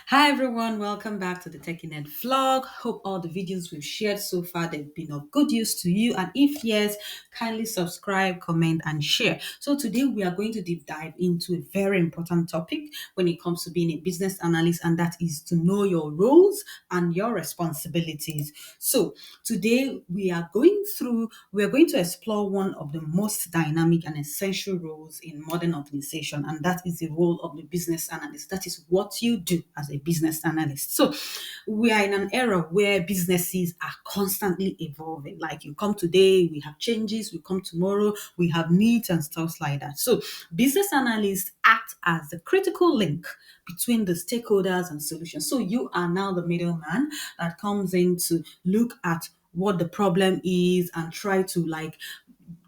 Hi everyone, welcome back to the techyned vlog. Hope all the videos we've shared so far they've been of good use to you, and if yes, kindly subscribe, comment and share. So today we are going to deep dive into a very important topic when it comes to being a business analyst, and that is to know your roles and your responsibilities. So today we are going to explore one of the most dynamic and essential roles in modern organization, and that is the role of the business analyst. That is what you do as a business analyst. So we are in an era where businesses are constantly evolving. Like you come today, we have changes, we come tomorrow, we have needs and stuff like that. So business analysts act as the critical link between the stakeholders and solutions. So you are now the middleman that comes in to look at what the problem is and try to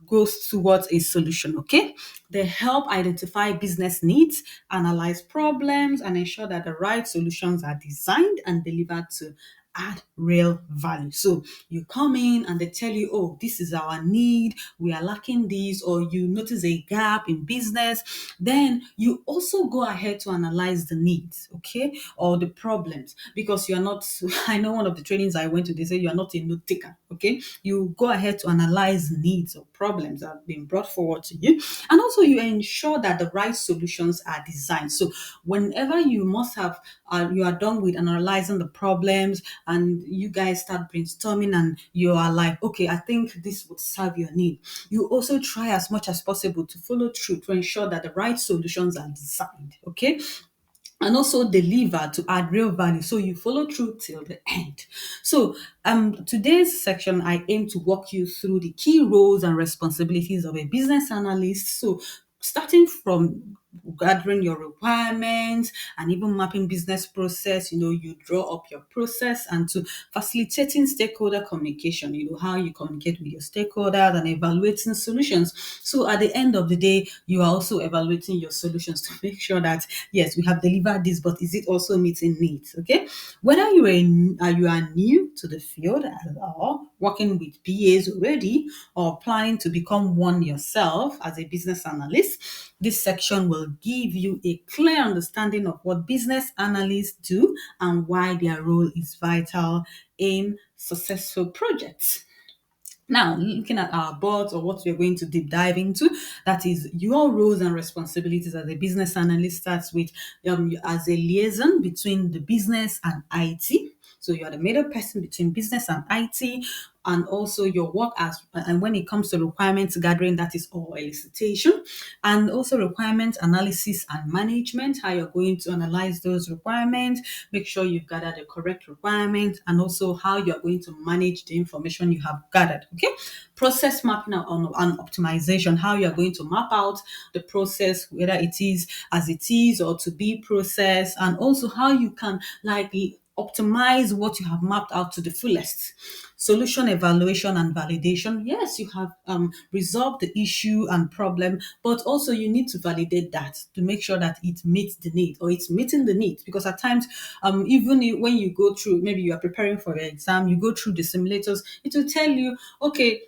goes towards a solution. Okay, they help identify business needs, analyze problems, and ensure that the right solutions are designed and delivered to add real value. So you come in and they tell you, oh, this is our need, we are lacking this, or you notice a gap in business. Then you also go ahead to analyze the needs, okay, or the problems, because you're not, I know one of the trainings I went to, they say you're not a note taker, okay. You go ahead to analyze needs or problems that have been brought forward to you, and also you ensure that the right solutions are designed. So whenever you must have you are done with analyzing the problems and you guys start brainstorming and you are like, okay, I think this would serve your need, you also try as much as possible to follow through to ensure that the right solutions are designed, okay, and also deliver to add real value. So you follow through till the end. So today's section, I aim to walk you through the key roles and responsibilities of a business analyst. So starting from gathering your requirements and even mapping business process, you draw up your process, and to facilitating stakeholder communication, how you communicate with your stakeholders and evaluating solutions. So at the end of the day, you are also evaluating your solutions to make sure that yes, we have delivered this, but is it also meeting needs? Okay. Whether you are new to the field or working with BAs already, or planning to become one yourself as a business analyst, this section will give you a clear understanding of what business analysts do and why their role is vital in successful projects. Now, looking at our boards or what we're going to deep dive into, that is your roles and responsibilities as a business analyst starts with as a liaison between the business and IT. So you are the middle person between business and IT, and also your work as and when it comes to requirements gathering, that is all elicitation, and also requirement analysis and management, how you're going to analyze those requirements, make sure you've gathered the correct requirements, and also how you're going to manage the information you have gathered. Okay, process mapping and optimization, how you're going to map out the process, whether it is as it is or to be processed, and also how you can optimize what you have mapped out to the fullest. Solution evaluation and validation. Yes, you have resolved the issue and problem, but also you need to validate that to make sure that it meets the need or it's meeting the need. Because at times, when you go through, maybe you are preparing for your exam, you go through the simulators, it will tell you, okay,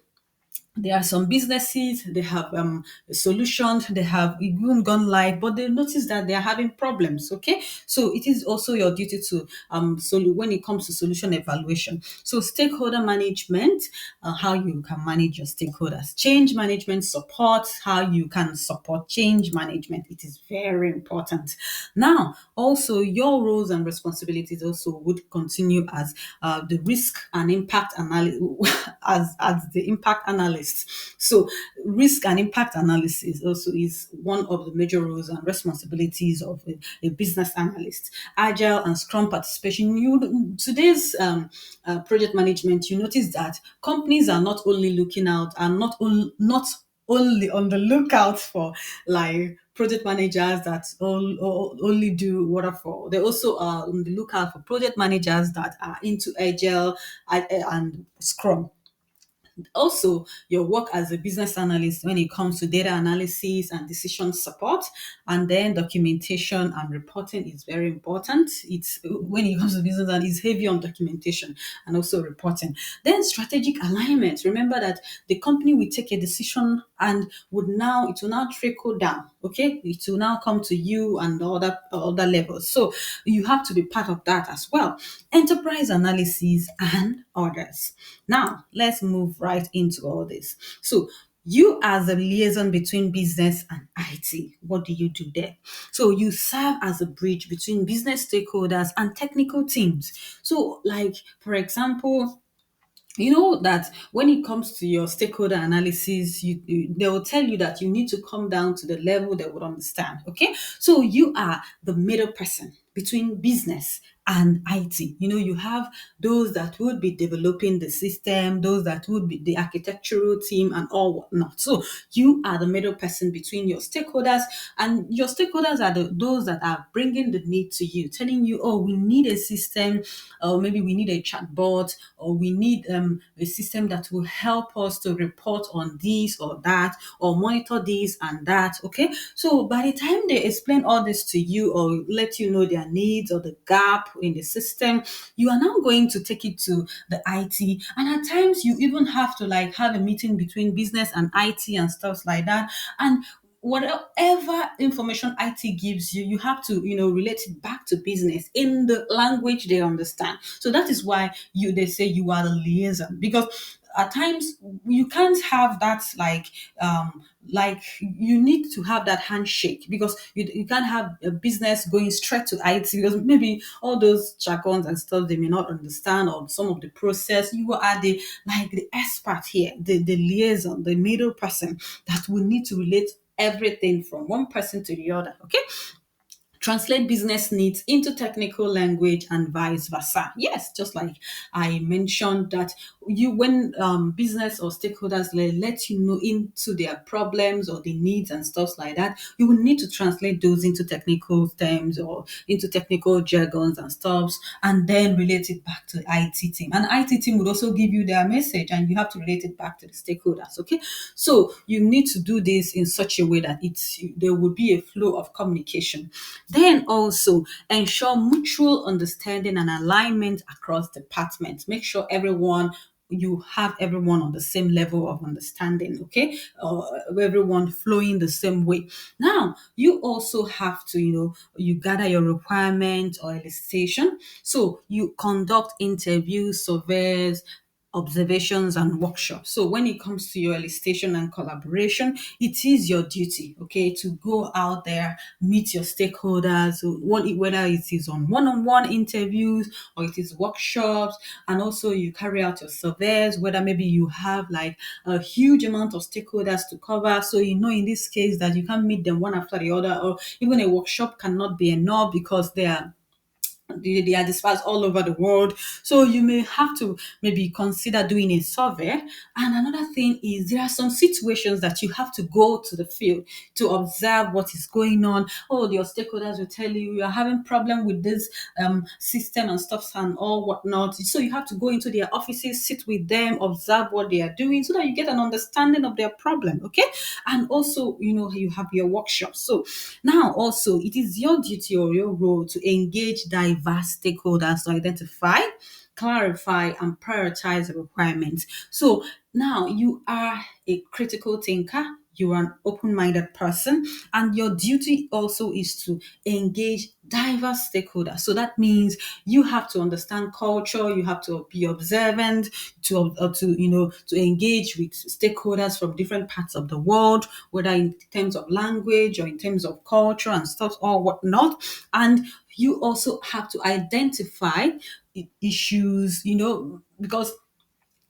there are some businesses, they have solutions, they have even gone live, but they notice that they are having problems. Okay, so it is also your duty to when it comes to solution evaluation. So stakeholder management, how you can manage your stakeholders. Change management support, how you can support change management. It is very important. Now, also your roles and responsibilities also would continue as the risk and impact analysis as the impact analyst. So risk and impact analysis also is one of the major roles and responsibilities of a business analyst. Agile and Scrum participation. Today's project management, you notice that companies are not only looking out and not only on the lookout for project managers that only do waterfall. They also are on the lookout for project managers that are into Agile and Scrum. Also, your work as a business analyst when it comes to data analysis and decision support, and then documentation and reporting is very important. It's when it comes to business and it's heavy on documentation and also reporting. Then strategic alignment. Remember that the company will take a decision and it will now trickle down. Okay, it will now come to you and the other levels. So you have to be part of that as well. Enterprise analysis and others. Now let's move right into all this. So you as the liaison between business and IT, what do you do there? So you serve as a bridge between business stakeholders and technical teams. So, like for example, you know that when it comes to your stakeholder analysis, they will tell you that you need to come down to the level they would understand. Okay, so you are the middle person between business and IT. You know, you have those that would be developing the system, those that would be the architectural team, and all whatnot. So you are the middle person between your stakeholders, and your stakeholders are those that are bringing the need to you, telling you, oh, we need a system, or maybe we need a chatbot, or we need a system that will help us to report on this or that, or monitor this and that. Okay, so by the time they explain all this to you or let you know their needs or the gap in the system, you are now going to take it to the IT. And at times you even have to like have a meeting between business and IT and stuff like that. And whatever information IT gives you, you have to, relate it back to business in the language they understand. So that is why they say you are the liaison, because at times you can't have that like you need to have that handshake, because you can't have a business going straight to IT, because maybe all those jargons and stuff they may not understand, or some of the process. You are the expert here, the liaison, the middle person that will need to relate everything from one person to the other. Okay, translate business needs into technical language and vice versa. Yes, just like I mentioned that when business or stakeholders let you know into their problems or the needs and stuff like that, you will need to translate those into technical terms or into technical jargons and stuffs, and then relate it back to the IT team. And IT team would also give you their message, and you have to relate it back to the stakeholders. Okay, so you need to do this in such a way that there will be a flow of communication. Then also ensure mutual understanding and alignment across departments. Make sure you have everyone on the same level of understanding, okay? Everyone flowing the same way. Now, you also have to, you gather your requirements or elicitation. So you conduct interviews, surveys, observations and workshops. So when it comes to your elicitation and collaboration, it is your duty, okay, to go out there, meet your stakeholders, whether it is on one-on-one interviews or it is workshops, and also you carry out your surveys, whether maybe you have like a huge amount of stakeholders to cover. So in this case that you can't meet them one after the other, or even a workshop cannot be enough because they are dispersed all over the world. So you may have to maybe consider doing a survey. And another thing is there are some situations that you have to go to the field to observe what is going on. Oh, your stakeholders will tell you are having problem with this system and stuff and all whatnot. So you have to go into their offices, sit with them, observe what they are doing, so that you get an understanding of their problem. Okay, and also you have your workshops. So now also it is your duty or your role to engage diverse stakeholders to identify, clarify, and prioritize the requirements. So now you are a critical thinker, you are an open-minded person, and your duty also is to engage diverse stakeholders. So that means you have to understand culture, you have to be observant, to engage with stakeholders from different parts of the world, whether in terms of language or in terms of culture and stuff or whatnot. And you also have to identify issues, because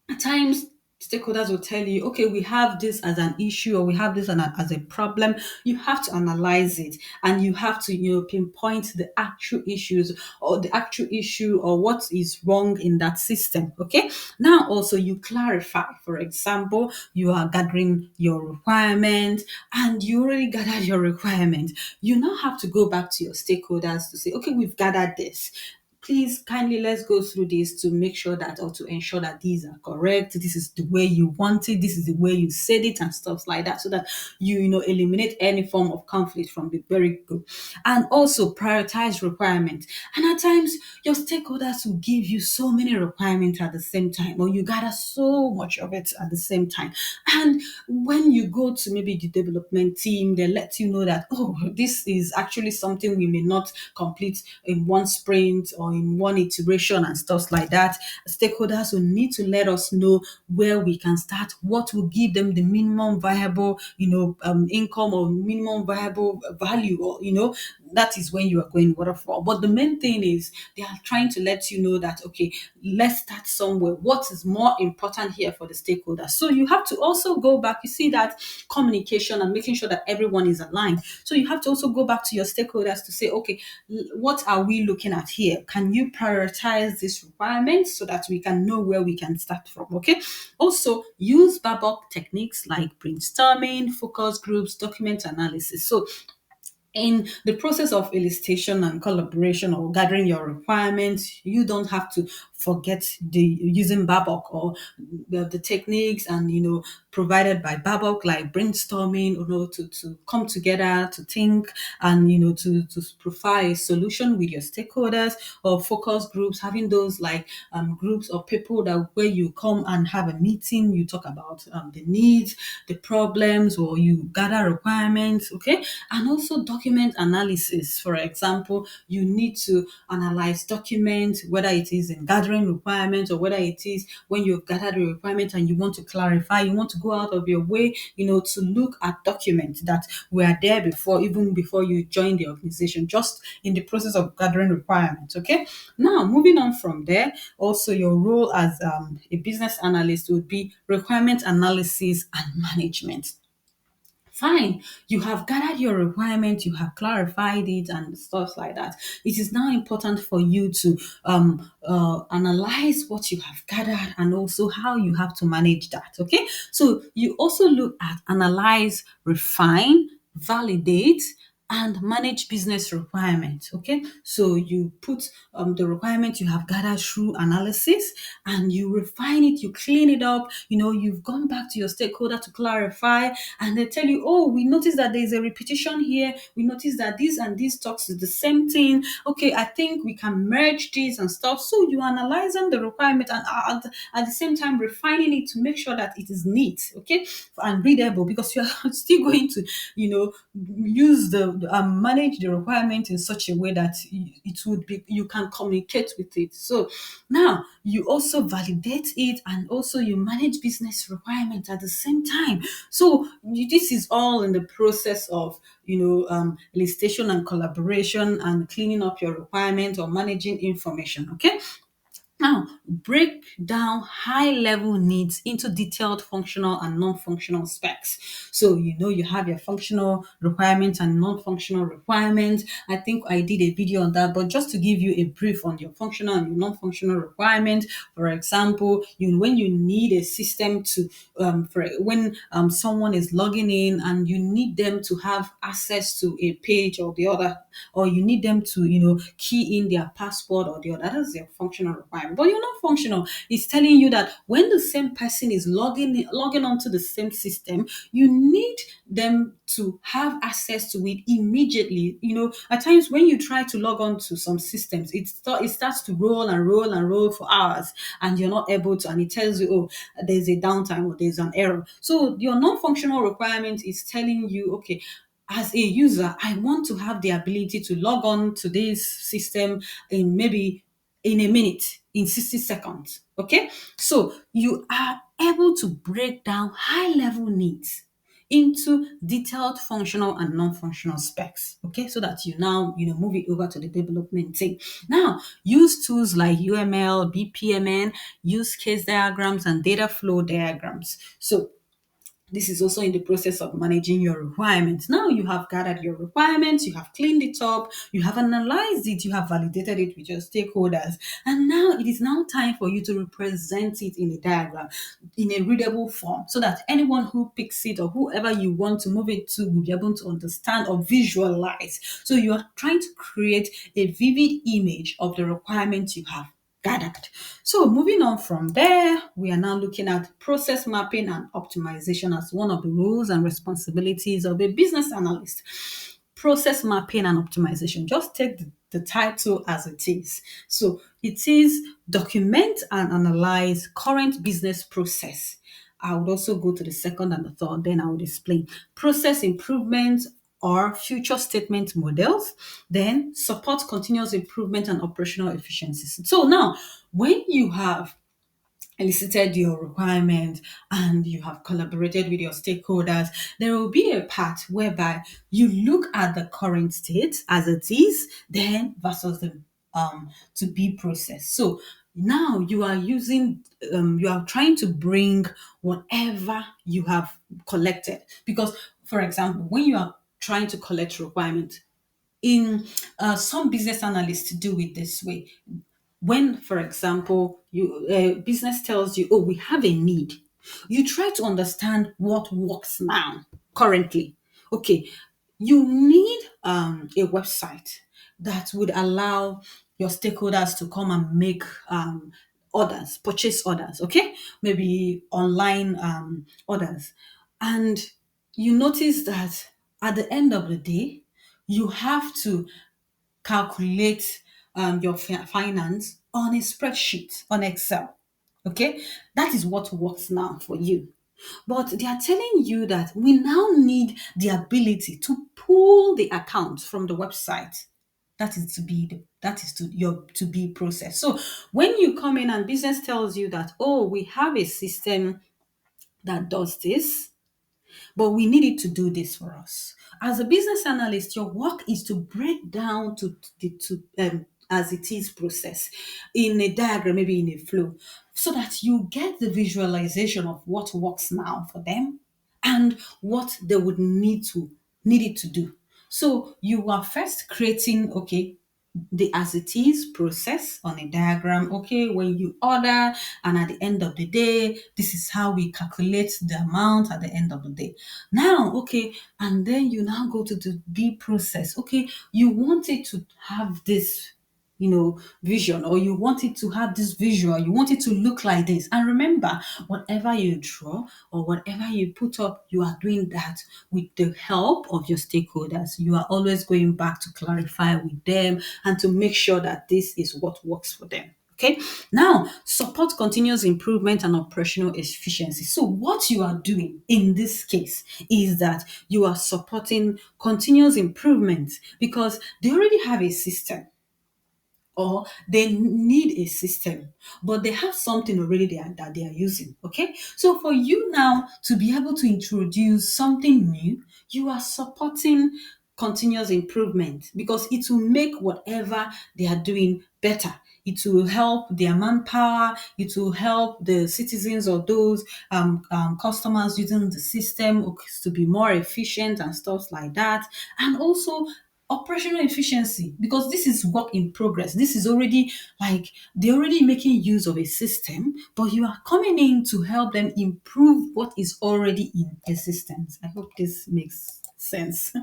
at times stakeholders will tell you, okay, we have this as an issue, or we have this as a problem. You have to analyze it, and you have to pinpoint the actual issues, or the actual issue, or what is wrong in that system. Okay, now also you clarify. For example, you are gathering your requirement, and you already gathered your requirement. You now have to go back to your stakeholders to say, okay, we've gathered this. please kindly let's go through this to make sure that, or to ensure that these are correct. This is the way you want it. This is the way you said it and stuff like that, so that eliminate any form of conflict from the very go. And also prioritize requirements. And at times, your stakeholders will give you so many requirements at the same time, or you gather so much of it at the same time. And when you go to maybe the development team, they let you know that, oh, this is actually something we may not complete in one sprint or in one iteration and stuff like that. Stakeholders will need to let us know where we can start, what will give them the minimum viable, income, or minimum viable value, or that is when you are going waterfall. But the main thing is they are trying to let you know that, okay, let's start somewhere. What is more important here for the stakeholders? So you have to also go back. You see that communication and making sure that everyone is aligned. So you have to also go back to your stakeholders to say, okay, what are we looking at here? Can you prioritize these requirements so that we can know where we can start from? Okay. Also, use BABOK techniques like brainstorming, focus groups, document analysis. So in the process of elicitation and collaboration or gathering your requirements, you don't have to forget the using BABOK, or the techniques and provided by BABOK, like brainstorming, to come together, to think, and to provide a solution with your stakeholders, or focus groups, having those like groups of people that where you come and have a meeting, you talk about the needs, the problems, or you gather requirements, okay? And also document analysis. For example, you need to analyze documents, whether it is in gathering requirements or whether it is when you've gathered the requirements and you want to clarify, you want to go out of your way, to look at documents that were there before, even before you joined the organization, just in the process of gathering requirements. Okay. Now, moving on from there, also your role as a business analyst would be requirement analysis and management. Fine, you have gathered your requirement, you have clarified it and stuff like that. It is now important for you to analyze what you have gathered and also how you have to manage that. Okay, so you also look at analyze, refine, validate, and manage business requirements. Okay, so you put the requirement you have gathered through analysis, and you refine it, you clean it up. You've gone back to your stakeholder to clarify, and they tell you, oh, we noticed that there's a repetition here, we noticed that this and this talks is the same thing. Okay, I think we can merge this and stuff. So you analyzing the requirement, and at the same time refining it to make sure that it is neat, okay, and readable, because you are still going to use the manage the requirement in such a way that it would be, you can communicate with it. So now you also validate it, and also you manage business requirements at the same time. So this is all in the process of elicitation and collaboration and cleaning up your requirement or managing information. Okay. Now, break down high level needs into detailed functional and non functional specs. So, you have your functional requirements and non functional requirements. I think I did a video on that, but just to give you a brief on your functional and your non functional requirements. For example, when you need a system to, for when someone is logging in and you need them to have access to a page or the other, or you need them to, key in their password or the other, that is your functional requirement. But you're not functional. It's telling you that when the same person is logging onto the same system, you need them to have access to it immediately. At times when you try to log on to some systems, it starts to roll and roll and roll for hours, and you're not able to, and it tells you, oh, there's a downtime or there's an error. So your non-functional requirement is telling you, okay, as a user, I want to have the ability to log on to this system in maybe in a minute, in 60 seconds. Okay. So you are able to break down high level needs into detailed functional and non-functional specs. Okay. So that you now, move it over to the development team. Now, use tools like UML, BPMN, use case diagrams, and data flow diagrams. So This is also in the process of managing your requirements. Now you have gathered your requirements, you have cleaned it up, you have analyzed it, you have validated it with your stakeholders, and now it is now time for you to represent it in a diagram in a readable form so that anyone who picks it or whoever you want to move it to will be able to understand or visualize. So you are trying to create a vivid image of the requirements you have gathered. So moving on from there, we are now looking at process mapping and optimization as one of the roles and responsibilities of a business analyst. Process mapping and optimization. Just take the title as it is. So it is document and analyze current business process. I would also go to the second and the third, then I would explain process improvement or future statement models, then support continuous improvement and operational efficiencies. So now, when you have elicited your requirement and you have collaborated with your stakeholders, there will be a part whereby you look at the current state as it is, then versus the to be processed. So now you are trying to bring whatever you have collected. Because, for example, when you are trying to collect requirement, in some business analysts do it this way. When, for example, business tells you, oh, we have a need, you try to understand what works now currently. Okay, you need a website that would allow your stakeholders to come and make orders, purchase orders, okay, maybe online orders. And you notice that at the end of the day, you have to calculate your finance on a spreadsheet, on Excel. Okay, that is what works now for you. But they are telling you that we now need the ability to pull the accounts from the website. That is to be processed. So when you come in and business tells you that, oh, we have a system that does this, but we need it to do this for us. As a business analyst, your work is to break down to the to as it is process in a diagram, maybe in a flow, so that you get the visualization of what works now for them and what they would need it to do. So you are first creating, okay, the as it is process on a diagram. Okay, when you order, and at the end of the day, this is how we calculate the amount at the end of the day. Now, okay, and then you now go to the B process. Okay, you want it to have this vision, or you want it to have this visual, you want it to look like this. And remember, whatever you draw or whatever you put up, you are doing that with the help of your stakeholders. You are always going back to clarify with them and to make sure that this is what works for them. Okay, now support continuous improvement and operational efficiency. So, what you are doing in this case is that you are supporting continuous improvement because they already have a system or they need a system, but they have something already that they are using. Okay, so for you now to be able to introduce something new, you are supporting continuous improvement because it will make whatever they are doing better. It will help their manpower. It will help the citizens or those customers using the system to be more efficient and stuff like that. And also operational efficiency, because this is work in progress. This is already like they're already making use of a system, but you are coming in to help them improve what is already in existence. I hope this makes sense.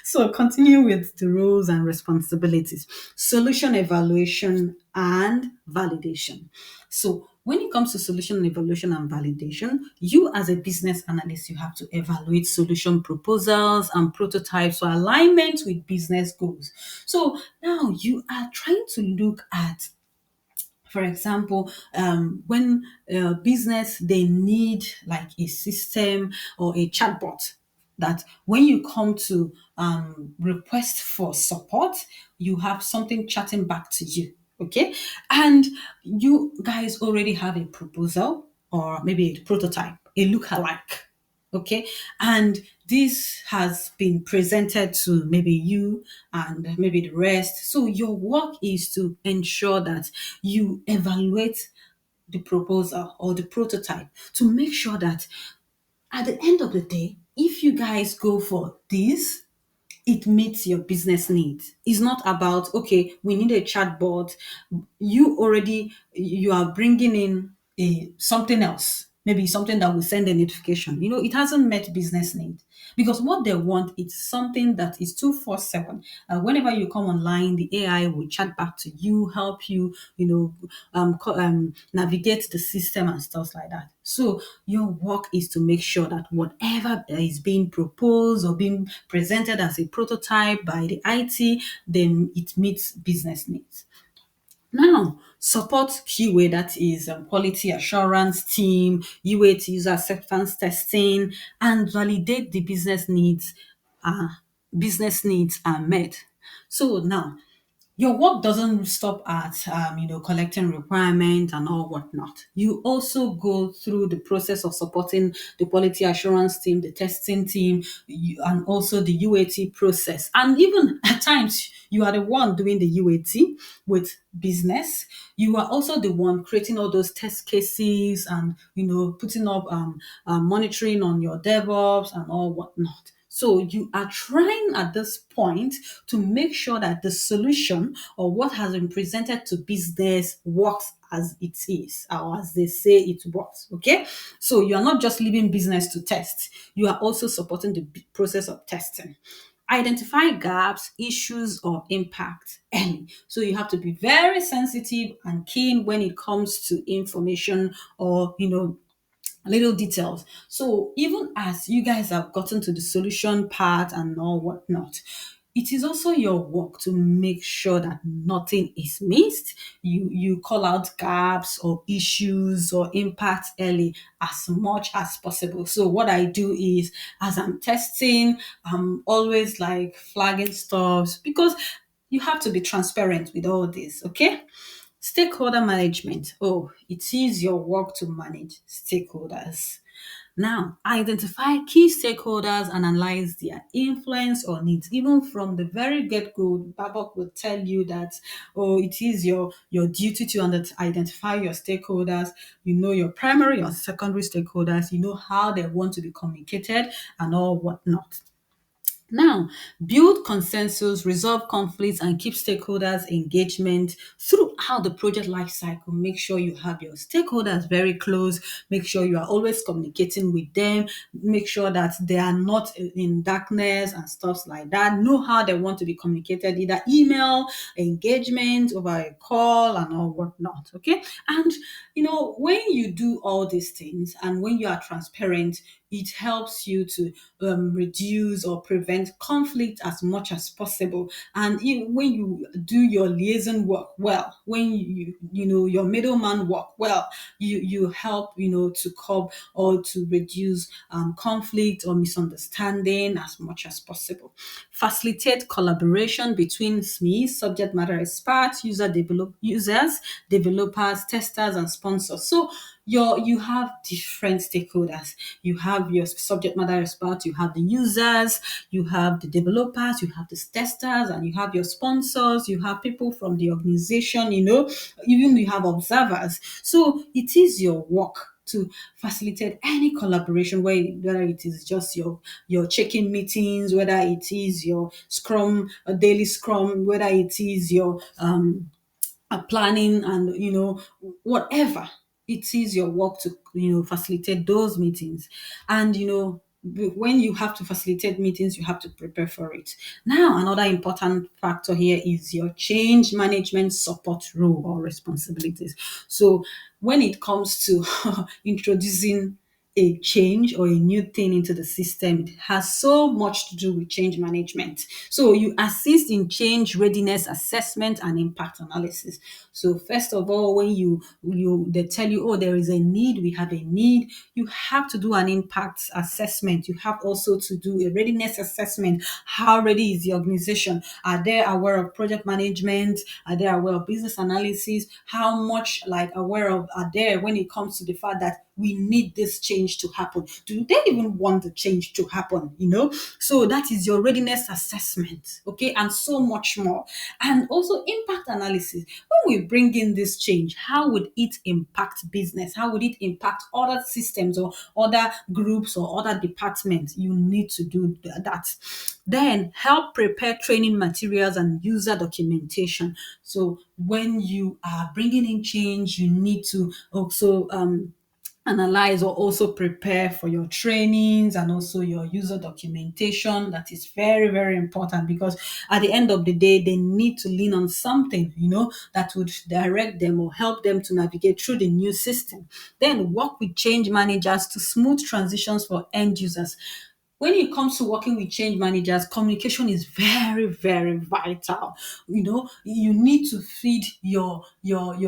So continue with the roles and responsibilities. Solution evaluation and validation. So when it comes to solution evaluation and validation, you as a business analyst, you have to evaluate solution proposals and prototypes for alignment with business goals. So now you are trying to look at, for example, when business they need like a system or a chatbot that when you come to request for support, you have something chatting back to you. Okay, and you guys already have a proposal or maybe a prototype, a look-alike. Okay, and this has been presented to maybe you and maybe the rest. So your work is to ensure that you evaluate the proposal or the prototype to make sure that At the end of the day, if you guys go for this, it meets your business needs. It's not about, okay, we need a chatbot. You are bringing in a something else, maybe something that will send a notification. It hasn't met business needs, because what they want is something that is 247. Whenever you come online, the AI will chat back to you, help you, navigate the system and stuff like that. So your work is to make sure that whatever is being proposed or being presented as a prototype by the IT, then it meets business needs. Now, support QA, that is quality assurance team, UAT, user acceptance testing, and validate the uh, business needs are met. So now, your work doesn't stop at collecting requirements and all whatnot. You also go through the process of supporting the quality assurance team, the testing team, and also the UAT process. And even at times, you are the one doing the UAT with business. You are also the one creating all those test cases and putting up monitoring on your DevOps and all whatnot. So you are trying at this point to make sure that the solution or what has been presented to business works as it is, or as they say it works. Okay. So you are not just leaving business to test, you are also supporting the process of testing. Identify gaps, issues, or impact early. So you have to be very sensitive and keen when it comes to information or little details. So even as you guys have gotten to the solution part and all whatnot, it is also your work to make sure that nothing is missed. You call out gaps or issues or impacts early as much as possible. So what I do is, as I'm testing, I'm always like flagging stuff, because you have to be transparent with all this, okay? Stakeholder management. Oh, it is your work to manage stakeholders. Now, identify key stakeholders and analyze their influence or needs. Even from the very get-go, BABOK will tell you that, oh, it is your duty to identify your stakeholders. You know your primary or secondary stakeholders. You know how they want to be communicated and all whatnot. Now, build consensus, resolve conflicts, and keep stakeholders engagement throughout the project lifecycle. Make sure you have your stakeholders very close. Make sure you are always communicating with them. Make sure that they are not in darkness and stuff like that. Know how they want to be communicated, either email, engagement, over a call, and all whatnot. Okay. And when you do all these things and when you are transparent, it helps you to reduce or prevent conflict as much as possible. And when you do your liaison work well, when your middleman work well, you help to curb or to reduce conflict or misunderstanding as much as possible. Facilitate collaboration between SMEs, subject matter experts, users, developers, testers, and sponsors. So you have different stakeholders. You have your subject matter experts, you have the users, you have the developers, you have the testers, and you have your sponsors, you have people from the organization, even you have observers. So it is your work to facilitate any collaboration, whether it is just your check-in meetings, whether it is your scrum, daily scrum, whether it is your planning, and whatever. It is your work to facilitate those meetings. And when you have to facilitate meetings, you have to prepare for it. Now, another important factor here is your change management support role or responsibilities. So when it comes to introducing a change or a new thing into the system, it has so much to do with change management. So you assist in change readiness assessment and impact analysis. So first of all, when they tell you, oh, there is a need, we have a need, you have to do an impact assessment. You have also to do a readiness assessment. How ready is the organization? Are they aware of project management? Are they aware of business analysis? How much aware of are there when it comes to the fact that we need this change to happen? Do they even want the change to happen? So that is your readiness assessment, okay, and so much more. And also impact analysis. When we bring in this change, how would it impact business? How would it impact other systems or other groups or other departments? You need to do that. Then help prepare training materials and user documentation. So when you are bringing in change, you need to also analyze or also prepare for your trainings and also your user documentation. That is very, very important, because at the end of the day, they need to lean on something, that would direct them or help them to navigate through the new system. Then work with change managers to smooth transitions for end users. When it comes to working with change managers, communication is very, very vital. You need to feed your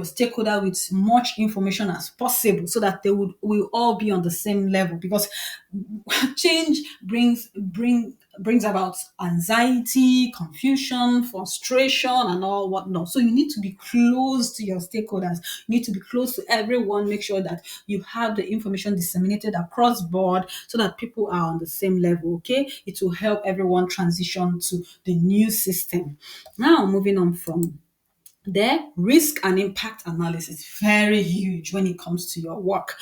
stakeholder with much information as possible, so that they will all be on the same level, because change brings about anxiety, confusion, frustration, and all whatnot. So you need to be close to your stakeholders. You need to be close to everyone. Make sure that you have the information disseminated across board, so that people are on the same level. Okay, it will help everyone transition to the new system. Now, moving on from there, risk and impact analysis is very huge when it comes to your work.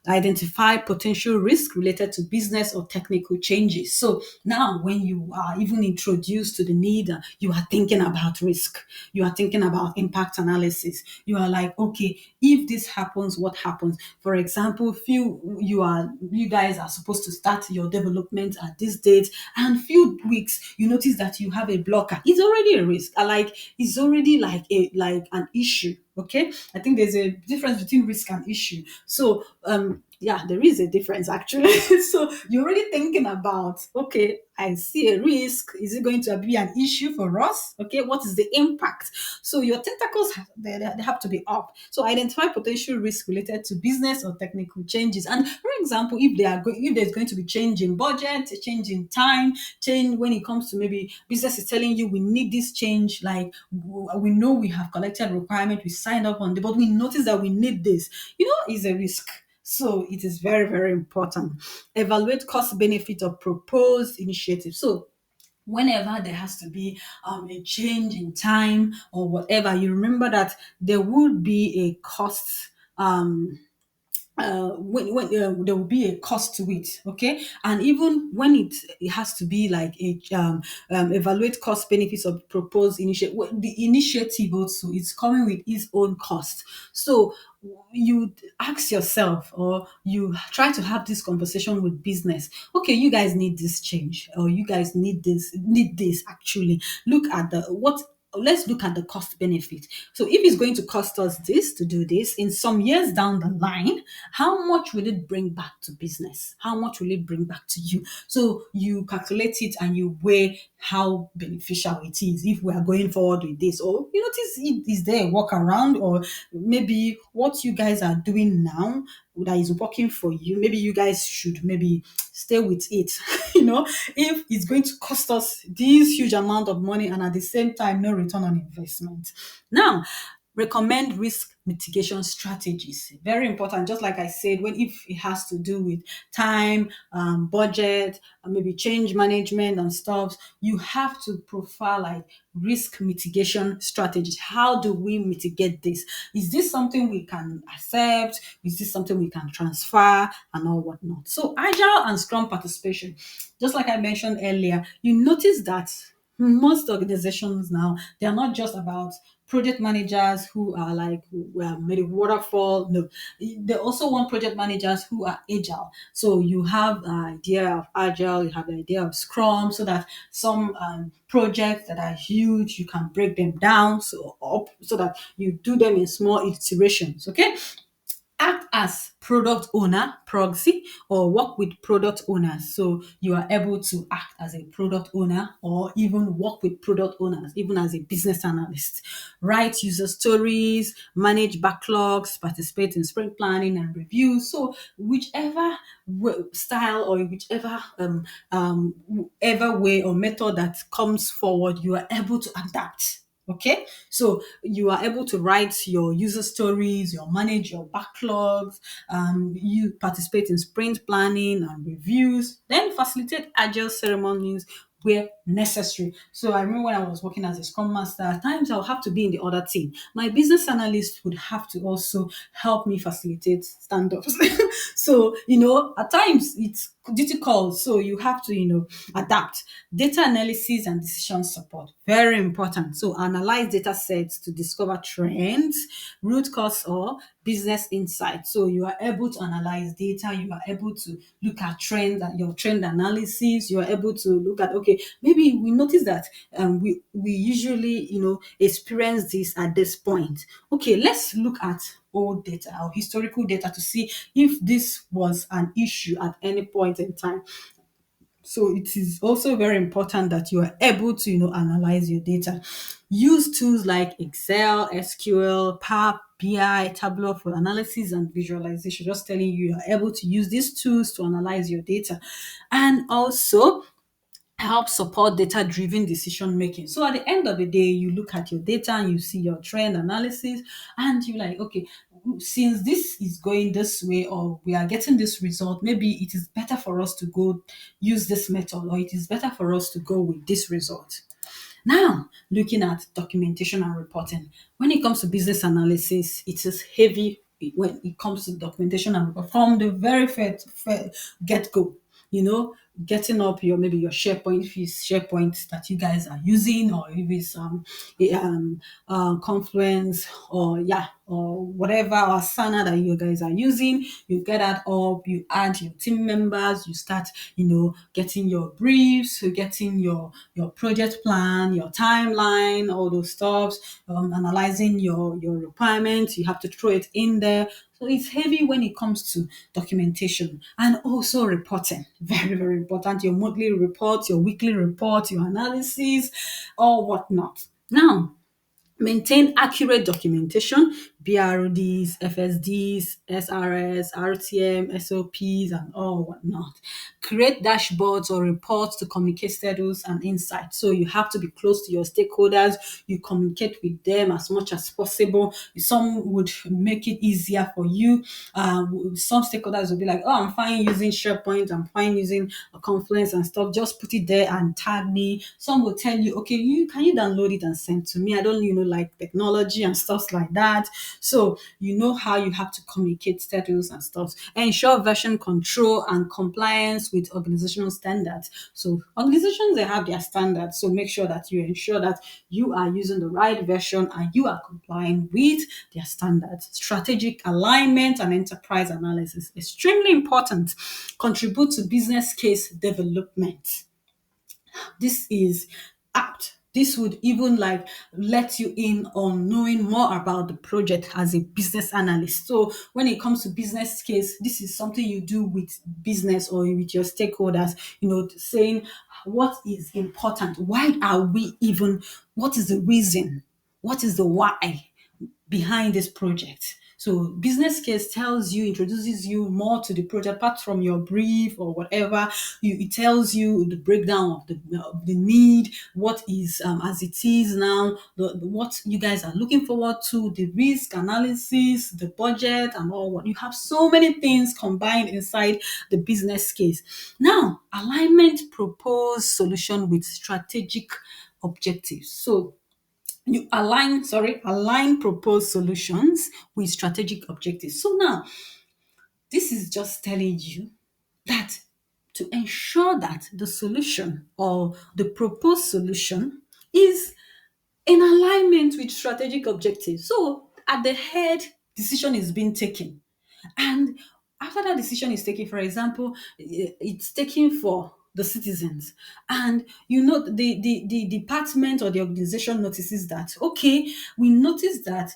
Identify potential risk related to business or technical changes. So now, when you are even introduced to the need, you are thinking about risk. You are thinking about impact analysis. You are like, okay, if this happens, what happens? For example, you guys are supposed to start your development at this date, and few weeks you notice that you have a blocker. It's already a risk. Like, it's already like an issue. Okay, I think there's a difference between risk and issue. So yeah, there is a difference actually. So you're already thinking about, okay, I see a risk. Is it going to be an issue for us? Okay, what is the impact? So your tentacles they have to be up. So identify potential risk related to business or technical changes. And for example, if there's going to be change in budget, a change in time, change when it comes to maybe business is telling you we need this change, like we know we have collected requirement, we signed up on it, but we notice that we need this, is a risk. So it is very, very important. Evaluate cost benefit of proposed initiative. So whenever there has to be a change in time or whatever, you remember that there would be a cost. When there will be a cost to it, okay, and even when it has to be like evaluate cost benefits of proposed initiative. The initiative also is coming with its own cost. So you ask yourself, or you try to have this conversation with business. Okay, you guys need this change, or you guys need this actually. Look at the what Let's look at the cost benefit. So if it's going to cost us this to do this in some years down the line, how much will it bring back to business? How much will it bring back to you? So you calculate it and you weigh how beneficial it is if we are going forward with this. Or you notice, is there a workaround, or maybe what you guys are doing now that is working for you, maybe you guys should maybe stay with it. If it's going to cost us this huge amount of money and at the same time no return on investment. Now, recommend risk mitigation strategies. Very important. Just like I said, if it has to do with time, budget, and maybe change management and stuff, you have to profile like risk mitigation strategies. How do we mitigate this? Is this something we can accept? Is this something we can transfer and all whatnot? So Agile and Scrum participation. Just like I mentioned earlier, you notice that most organizations now, they are not just about project managers who are like maybe Waterfall. No, they also want project managers who are Agile. So you have the idea of Agile, you have the idea of Scrum, so that some projects that are huge, you can break them down so that you do them in small iterations. Okay, act as product owner, proxy, or work with product owners. So you are able to act as a product owner or even work with product owners, even as a business analyst. Write user stories, manage backlogs, participate in sprint planning and review. So whichever style or whichever ever way or method that comes forward, you are able to adapt. Okay, so you are able to write your user stories, you manage your backlogs, you participate in sprint planning and reviews, then facilitate agile ceremonies where necessary. So I remember when I was working as a Scrum Master, at times I'll have to be in the other team. My business analyst would have to also help me facilitate stand-ups. So, at times it's duty calls, so you have to, adapt. Data analysis and decision support, very important. So analyze data sets to discover trends, root cause, or business insights. So you are able to analyze data, you are able to look at trend and your trend analysis, you are able to look at, okay, maybe we notice that we usually, experience this at this point. Okay, let's look at old data or historical data to see if this was an issue at any point in time. So it is also very important that you are able to, analyze your data. Use tools like Excel, SQL, Power BI, Tableau for analysis and visualization. Just telling you are able to use these tools to analyze your data. And also help support data-driven decision making. So at the end of the day, you look at your data and you see your trend analysis, and you're like, okay, since this is going this way or we are getting this result, maybe it is better for us to go use this method, or it is better for us to go with this result. Now, looking at documentation and reporting. When it comes to business analysis, it is heavy when it comes to documentation and report from the very first get-go. Getting up your maybe your SharePoint, if it's SharePoint that you guys are using, or if it's Confluence, or whatever, or Sana that you guys are using. You get that up, you add your team members, you start, getting your briefs, you're getting your project plan, your timeline, all those stuff, analyzing your requirements. You have to throw it in there. So it's heavy when it comes to documentation and also reporting. Very, very important. Your monthly reports, your weekly reports, your analysis, or whatnot. Now, maintain accurate documentation, BRDs, FSDs, SRS, RTM, SOPs, and all whatnot. Create dashboards or reports to communicate status and insights. So you have to be close to your stakeholders. You communicate with them as much as possible. Some would make it easier for you. Some stakeholders will be like, oh, I'm fine using SharePoint, I'm fine using a Confluence and stuff. Just put it there and tag me. Some will tell you, okay, can you download it and send to me? I don't, like technology and stuff like that. So you know how you have to communicate status and stuff. Ensure version control and compliance with organizational standards. So organizations, they have their standards. So make sure that you ensure that you are using the right version and you are complying with their standards. Strategic alignment and enterprise analysis, extremely important. Contribute to business case development. This is apt. This would even like let you in on knowing more about the project as a business analyst. So when it comes to business case, this is something you do with business or with your stakeholders, saying what is important. Why are we even, what is the reason? What is the why behind this project? So business case tells you, introduces you more to the project apart from your brief or whatever. It tells you the breakdown of the need, what is as it is now, what you guys are looking forward to, the risk analysis, the budget, and all what. You have so many things combined inside the business case. Now, alignment propose solution with strategic objectives. So you align proposed solutions with strategic objectives. So now, this is just telling you that to ensure that the solution or the proposed solution is in alignment with strategic objectives. So at the head, decision is being taken. And after that decision is taken, for example, it's taken for the citizens, and the department or the organization notices that, okay, we notice that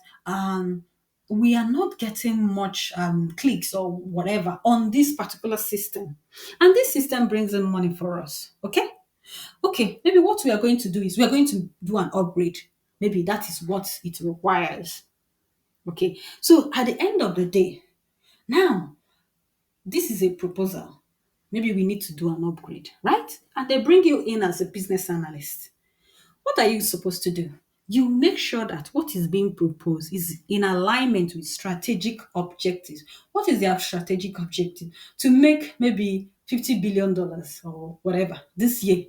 we are not getting much clicks or whatever on this particular system, and this system brings in money for us. Okay, maybe what we are going to do is we are going to do an upgrade. Maybe that is what it requires. Okay, so at the end of the day, now this is a proposal. Maybe we need to do an upgrade, right? And they bring you in as a business analyst. What are you supposed to do? you make sure that what is being proposed is in alignment with strategic objectives. What is their strategic objective? To make maybe $50 billion or whatever this year.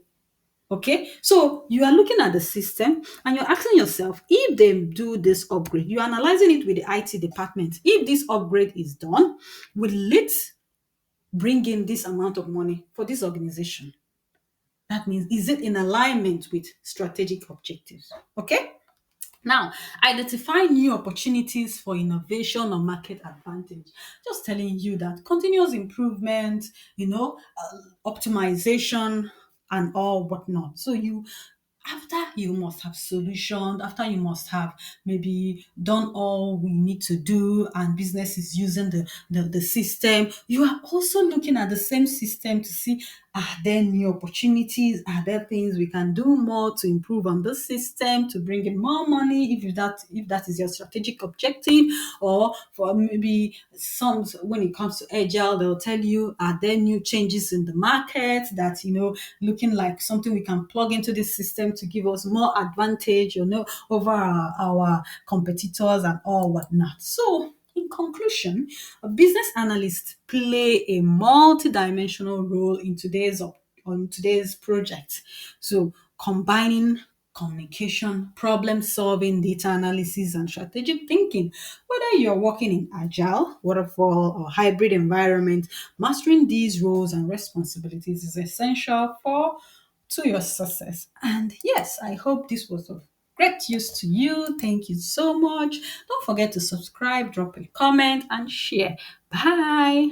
Okay, so you are looking at the system and you're asking yourself if they do this upgrade, you're analyzing it with the IT department. If this upgrade is done, will it bring in this amount of money for this organization? That means, is it in alignment with strategic objectives? Okay. Now, identify new opportunities for innovation or market advantage. Just telling you that continuous improvement, optimization and all whatnot. So after you must have solutioned, after you must have maybe done all we need to do and business is using the system, you are also looking at the same system to see, are there new opportunities? Are there things we can do more to improve on the system to bring in more money if that is your strategic objective? Or for maybe some, when it comes to Agile, they'll tell you, are there new changes in the market that looking like something we can plug into this system to give us more advantage, over our competitors and all whatnot. So in conclusion, a business analyst play a multi-dimensional role in today's project. So combining communication, problem solving, data analysis, and strategic thinking. Whether you're working in agile, waterfall, or hybrid environment, mastering these roles and responsibilities is essential for to your success. And yes, I hope this was of great use to you. Thank you so much. Don't forget to subscribe, drop a comment, and share. Bye.